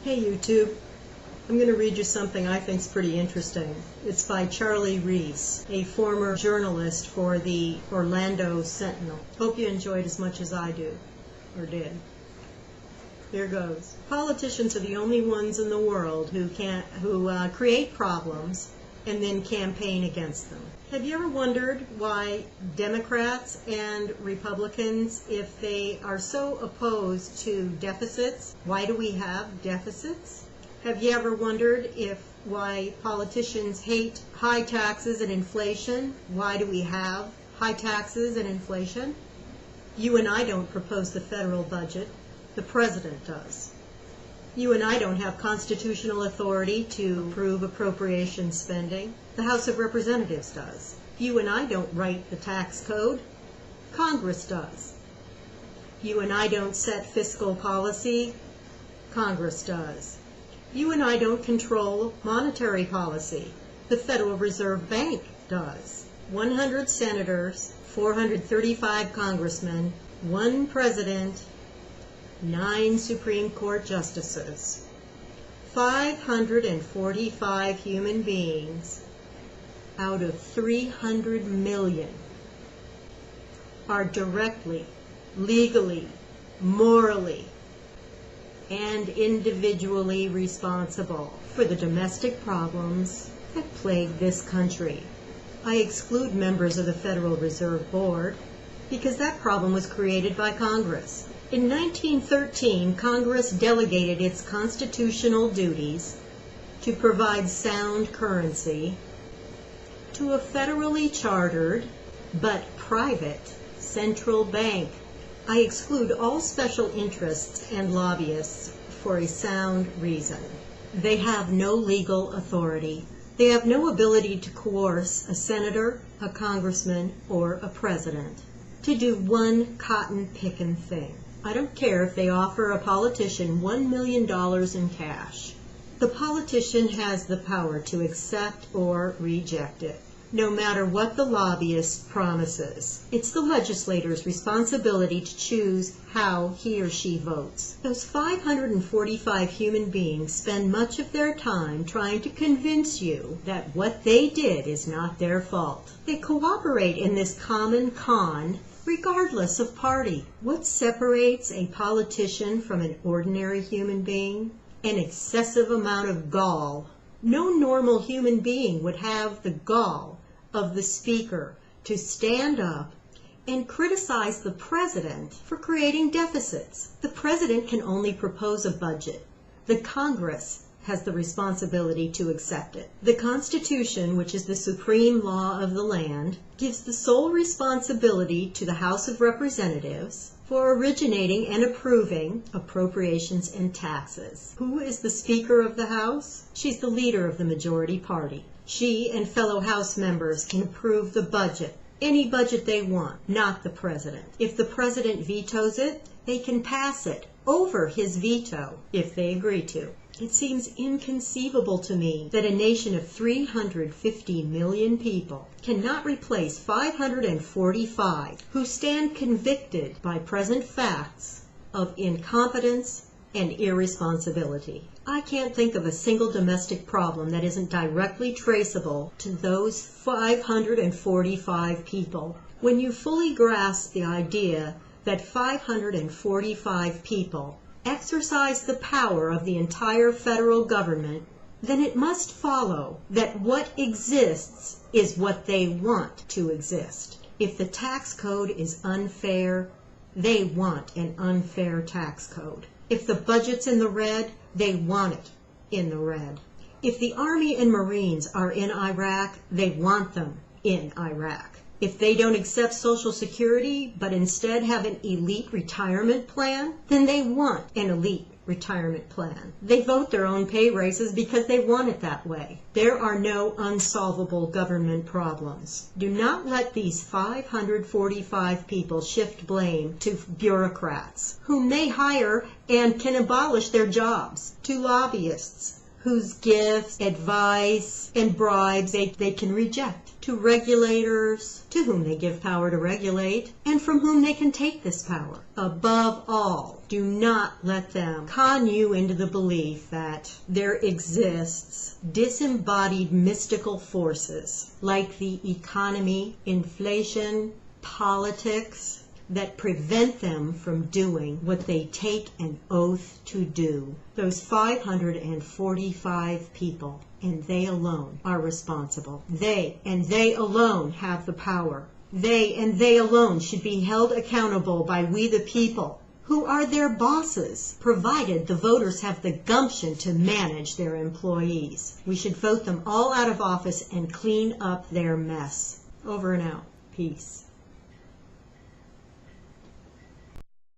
Hey YouTube, I'm going to read you something I think is pretty interesting. It's by Charlie Reese, a former journalist for the Orlando Sentinel. Hope you enjoyed as much as I do, or did. Here goes. Politicians are the only ones in the world who create problems and then campaign against them. Have you ever wondered why Democrats and Republicans, if they are so opposed to deficits, why do we have deficits? Have you ever wondered why politicians hate high taxes and inflation? Why do we have high taxes and inflation? You and I don't propose the federal budget. The president does. You and I don't have constitutional authority to approve appropriation spending. The House of Representatives does. You and I don't write the tax code. Congress does. You and I don't set fiscal policy. Congress does. You and I don't control monetary policy. The Federal Reserve Bank does. 100 senators, 435 congressmen, 1 president, 9 Supreme Court justices, 545 human beings out of 300 million are directly, legally, morally, and individually responsible for the domestic problems that plague this country. I exclude members of the Federal Reserve Board because that problem was created by Congress. In 1913, Congress delegated its constitutional duties to provide sound currency to a federally chartered but private central bank. I exclude all special interests and lobbyists for a sound reason. They have no legal authority. They have no ability to coerce a senator, a congressman, or a president to do one cotton-picking thing. I don't care if they offer a politician $1 million in cash. The politician has the power to accept or reject it, no matter what the lobbyist promises. It's the legislator's responsibility to choose how he or she votes. Those 545 human beings spend much of their time trying to convince you that what they did is not their fault. They cooperate in this common con regardless of party. What separates a politician from an ordinary human being? An excessive amount of gall. No normal human being would have the gall of the speaker to stand up and criticize the president for creating deficits. The president can only propose a budget. The Congress has the responsibility to accept it. The Constitution, which is the supreme law of the land, gives the sole responsibility to the House of Representatives for originating and approving appropriations and taxes. Who is the Speaker of the House? She's the leader of the majority party. She and fellow House members can approve the budget, any budget they want, not the president. If the president vetoes it, they can pass it over his veto if they agree to. It seems inconceivable to me that a nation of 350 million people cannot replace 545 who stand convicted by present facts of incompetence and irresponsibility. I can't think of a single domestic problem that isn't directly traceable to those 545 people. When you fully grasp the idea that 545 people exercise the power of the entire federal government, then it must follow that what exists is what they want to exist. If the tax code is unfair, they want an unfair tax code. If the budget's in the red, they want it in the red. If the Army and Marines are in Iraq, they want them in Iraq. If they don't accept Social Security, but instead have an elite retirement plan, then they want an elite retirement plan. They vote their own pay raises because they want it that way. There are no unsolvable government problems. Do not let these 545 people shift blame to bureaucrats, whom they hire and can abolish their jobs, to lobbyists, whose gifts, advice, and bribes they can reject, to regulators, to whom they give power to regulate, and from whom they can take this power. Above all, Do not let them con you into the belief that there exists disembodied mystical forces like the economy, inflation, politics, that prevent them from doing what they take an oath to do. Those 545 people, and they alone, are responsible. They and they alone have the power. They and they alone should be held accountable by we the people, who are their bosses, provided the voters have the gumption to manage their employees. We should vote them all out of office and clean up their mess. Over and out. Peace.